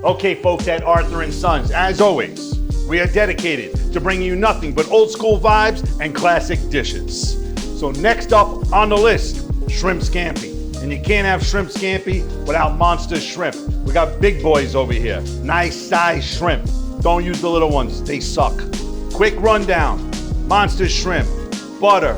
Okay, folks at Arthur & Sons, as always, we are dedicated to bringing you nothing but old school vibes and classic dishes. So next up on the list, shrimp scampi. And you can't have shrimp scampi without monster shrimp. We got big boys over here, nice size shrimp. Don't use the little ones, they suck. Quick rundown, monster shrimp, butter,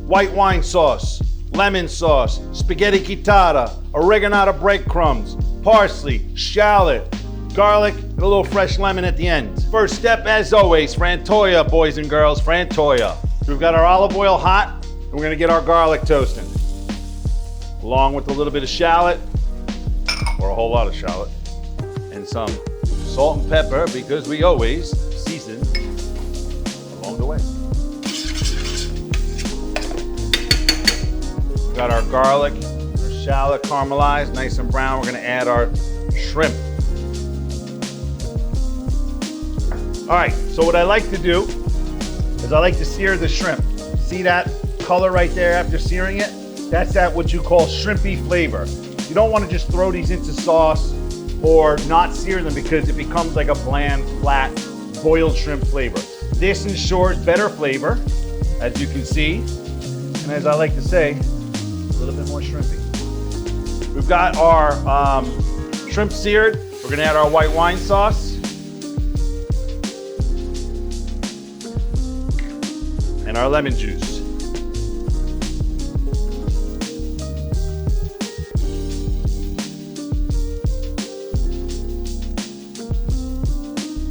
white wine sauce, lemon sauce, spaghetti chitarra, oregano breadcrumbs, parsley, shallot, garlic, and a little fresh lemon at the end. First step, as always, frantoia, boys and girls, frantoia. So we've got our olive oil hot, and we're gonna get our garlic toasting, along with a little bit of shallot, or a whole lot of shallot, and some salt and pepper, because we always season along the way. We've got our garlic, our shallot caramelized, nice and brown. We're gonna add our shrimp. All right, so what I like to do is I like to sear the shrimp. See that color right there after searing it? That's that what you call shrimpy flavor. You don't want to just throw these into sauce or not sear them because it becomes like a bland, flat, boiled shrimp flavor. This ensures better flavor, as you can see. And as I like to say, a little bit more shrimpy. We've got our shrimp seared. We're gonna add our white wine sauce. And our lemon juice.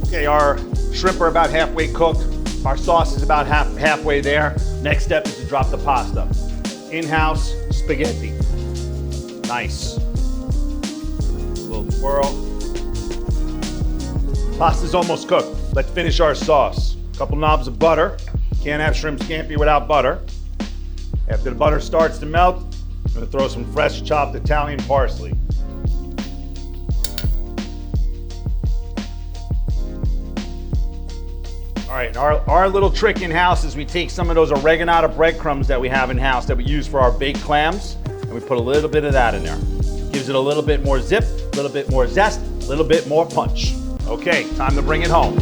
Okay, our shrimp are about halfway cooked. Our sauce is about halfway there. Next step is to drop the pasta. In-house spaghetti. Nice. A little swirl. Pasta's almost cooked. Let's finish our sauce. A couple knobs of butter. Can't have shrimp scampi without butter. After the butter starts to melt, I'm gonna throw some fresh chopped Italian parsley. All right, our little trick in-house is we take some of those oregano breadcrumbs that we have in-house that we use for our baked clams, and we put a little bit of that in there. Gives it a little bit more zip, a little bit more zest, a little bit more punch. Okay, time to bring it home.